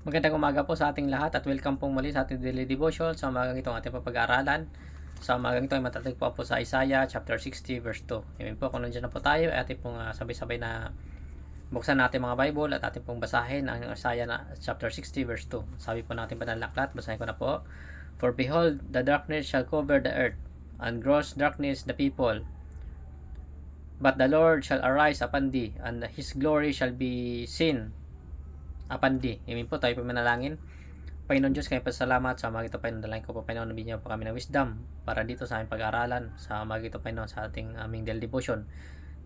Magandang umaga po sa ating lahat at welcome pong muli sa ating daily devotion. Sa umagang ito ang ating papag-aaralan. Sa umagang ito ay matatagpuan po sa Isaiah chapter 60 verse 2. Ngayon po kung nandiyan na po tayo ay ating pong sabay-sabay na buksan natin mga Bible at ating pong basahin ang Isaiah chapter 60 verse 2. Sabi po natin panalaklat, basahin ko na po. For behold, the darkness shall cover the earth, and gross darkness the people. But the Lord shall arise upon thee, and His glory shall be seen upon thee. Amen po, tayo po manalangin. Panginoon Diyos, kayo pasalamat sa umaga ito, Panginoon. Dalangin ko po, Panginoon, nabigyan po kami ng wisdom para dito sa aming pag-aaralan sa umaga ito, Panginoon, sa aming daily devotion.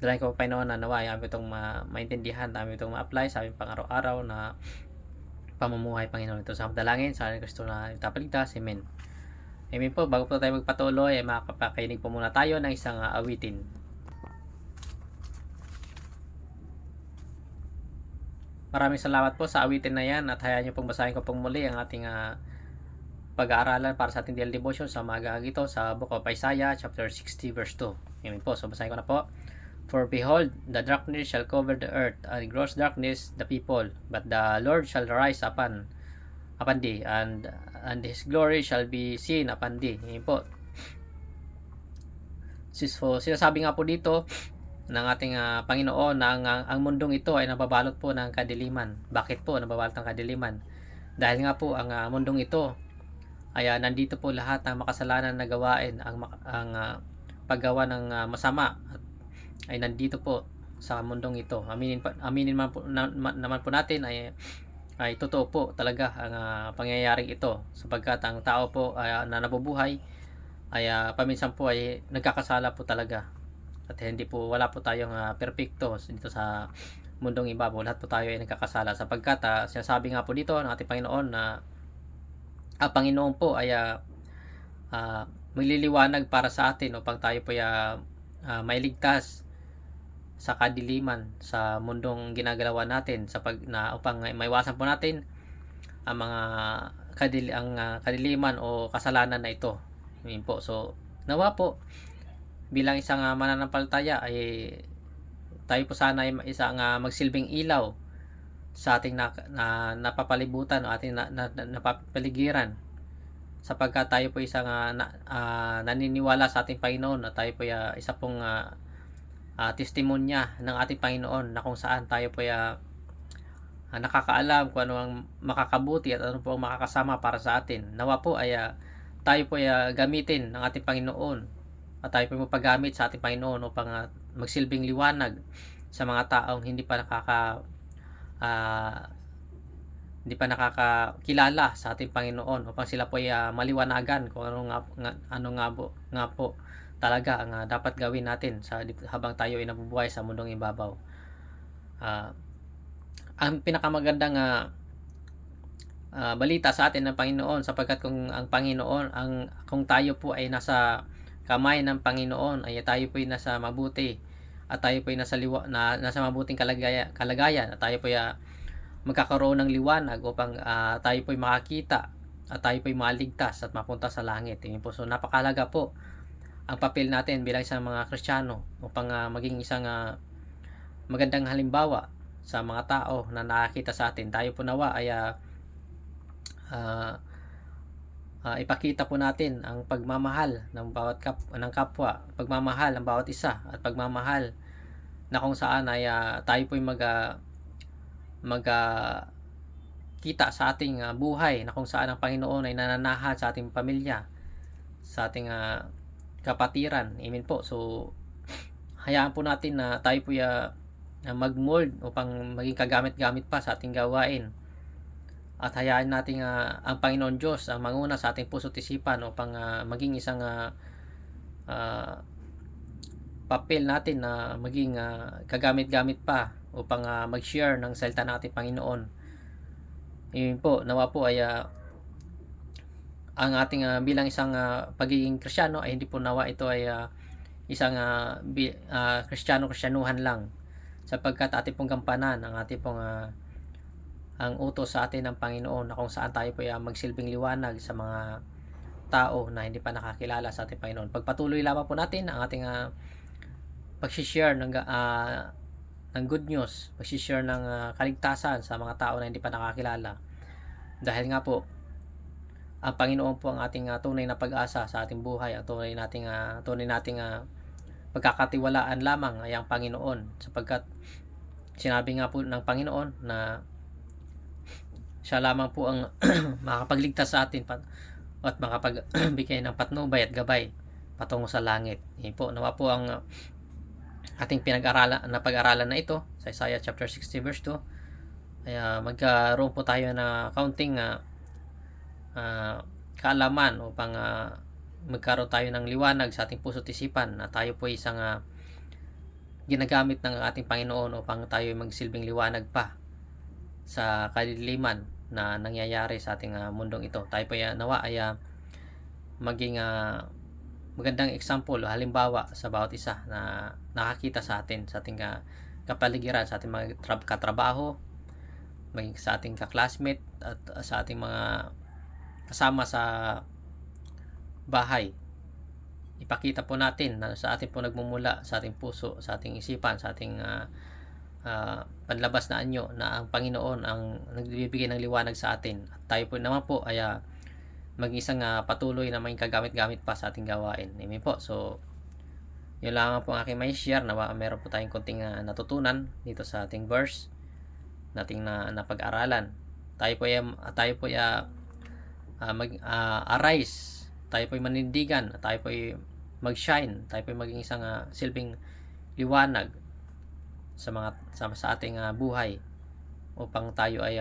Dalangin ko po, Panginoon, na nawa ay aming itong maintindihan, aming itong ma-apply sa aming pang-araw-araw na pamumuhay, Panginoon. Ito sa dalangin sa Kristo na itapaligtas. Amen. Amen po. Bago po tayo magpatuloy, ay makakapakinig po muna tayo ng isang awitin. Maraming salamat po sa awitin na yan at hayaan niyo pong basahin ko pong muli ang ating pag-aaralan para sa ating daily devotion sa umaga ito sa Book of Isaiah chapter 60 verse 2. Amen po. So basahin ko na po. For behold, the darkness shall cover the earth, and gross darkness the people. But the Lord shall rise upon thee, and His glory shall be seen upon thee. Amen po. So sinasabi nga po dito ng ating Panginoon na ang mundong ito ay nababalot po ng kadiliman. Bakit po nababalot ng kadiliman? Dahil nga po ang mundong ito ay nandito po lahat ng makasalanan na gawain, ang paggawa ng masama ay nandito po sa mundong ito. Aminin naman po natin ay totoo po talaga ang pangyayaring ito, sapagkat ang tao po na nabubuhay ay paminsan po ay nagkakasala po talaga. At wala po tayong perpekto dito sa mundong ibabaw. Lahat po tayo ay nagkakasala, sapagkat sinasabi nga po dito ng ating Panginoon na ang Panginoon po ay magliliwanag para sa atin upang tayo po ay mailigtas sa kadiliman sa mundong ginagalawan natin, upang maiwasan po natin ang mga kadiliman o kasalanan na ito. Yun po. So nawa po bilang isang mananampalataya ay tayo po sana ay isang magsilbing ilaw sa ating napapalibutan o ating napapaligiran, sapagkat tayo po isang naniniwala sa ating Panginoon at tayo po isa pong testimonya ng ating Panginoon na kung saan tayo po nakakaalam kung ano ang makakabuti at ano po ang makakasama para sa atin. Nawa po ay tayo po gamitin ng ating Panginoon at tayo po mapagamit sa ating Panginoon upang magsilbing liwanag sa mga taong hindi pa nakakakilala sa ating Panginoon, upang sila po ay maliwanagan kung ano nga po talaga ang dapat gawin natin habang tayo ay nabubuhay sa mundong ibabaw. Ang pinakamagandang balita sa atin ng Panginoon, sapagkat kung ang Panginoon kung tayo po ay nasa kamay ng Panginoon ay tayo po ay nasa mabuti at tayo po ay nasa mabuting kalagayan at tayo po ay magkakaroon ng liwanag upang tayo po ay makakita at tayo po ay maligtas at mapunta sa langit. So napakahalaga po ang papel natin bilang isang mga Kristiyano upang maging isang magandang halimbawa sa mga tao na nakakita sa atin. Tayo po nawa ay ipakita po natin ang pagmamahal ng ng kapwa, pagmamahal ng bawat isa, at pagmamahal na kung saan ay tayo po ay kita sa ating buhay, na kung saan ang Panginoon ay nananahan sa ating pamilya, sa ating kapatiran. Amen po. So hayaan po natin na tayo po ay magmold upang maging kagamit-gamit pa sa ating gawain. At hayaan natin ang Panginoon Diyos ang manguna sa ating puso't isipan upang maging isang papel natin na maging kagamit-gamit pa upang mag-share ng salita ng ating Panginoon. Yun po, nawa po ay ang ating bilang isang pagiging Kristiyano ay hindi po nawa ito ay isang Kristiyano-Kristyanuhan lang, sapagkat ating pong gampanan ang ating pong ang utos sa atin ng Panginoon, na kung saan tayo po ay magsilbing liwanag sa mga tao na hindi pa nakakilala sa ating Panginoon. Pagpatuloy lamang po natin ang ating pag-share ng good news, pag-share ng kaligtasan sa mga tao na hindi pa nakakilala. Dahil nga po, ang Panginoon po ang ating tunay na pag-asa sa ating buhay, ang tunay nating pagkakatiwalaan lamang ay ang Panginoon, sapagkat sinabi nga po ng Panginoon na siya lamang po ang makakapagligtas sa atin at makapagbigay ng patnubay at gabay patungo sa langit. Yan po, nawa po ang ating pag-aralan na ito sa Isaiah chapter 60 verse 2 ay magkaroon po tayo na kaunting kaalaman upang magkaroon tayo ng liwanag sa ating puso't isipan na tayo po isang ginagamit ng ating Panginoon upang tayo magsilbing liwanag pa sa kadiliman na nangyayari sa ating mundong ito. Tayo po nawa ay maging magandang example o halimbawa sa bawat isa na nakakita sa atin, sa ating kapaligiran, sa ating mga katrabaho, maging sa ating kaklasmate at sa ating mga kasama sa bahay. Ipakita po natin na sa atin po nagmumula, sa ating puso, sa ating isipan, sa ating panlabas na anyo na ang Panginoon ang nagbibigay ng liwanag sa atin. At tayo po naman po ay maging isang patuloy na maging kagamit-gamit pa sa ating gawain. Amen po. So, yun lang po ang aking may share na meron po tayong konting natutunan dito sa ating verse nating napag-aralan. Tayo po ay arise, tayo po ay manindigan, tayo po ay mag-shine, tayo po ay maging isang silbing liwanag sa ating buhay upang tayo ay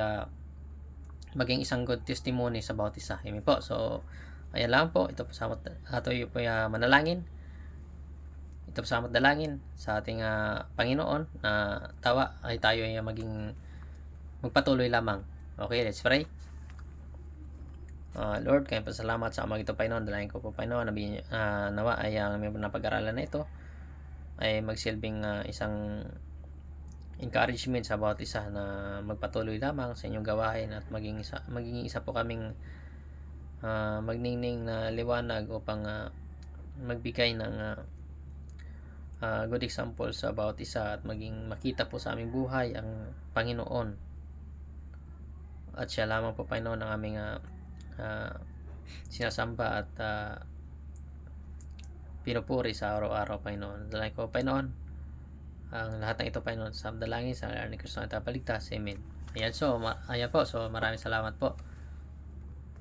maging isang good testimony sa bawat isa. Amen po. So, ayan lang po. Ito po sa manalangin. Ito po sa dalangin sa ating Panginoon na tawa ay tayo ay magpatuloy lamang. Okay, let's pray. Lord, kaya po salamat sa amang ito, Panginoon. Dalangin ko po, Panginoon, nawa ay may napag-aralan na ito ay magsilbing isang encouragement sa bawat isa na magpatuloy lamang sa inyong gawain at maging isa po kaming magningning na liwanag upang magbigay ng good example sa bawat isa at maging makita po sa aming buhay ang Panginoon. At siya lamang po, Panginoon, ang aming sinasamba at pinupuri sa araw-araw, Panginoon. Dalangin ko, Panginoon, ang lahat ng ito, Panginoon, sa dalangin sa ngalan ni Kristo na tagapagligtas. Amen. Ayan po. So, maraming salamat po.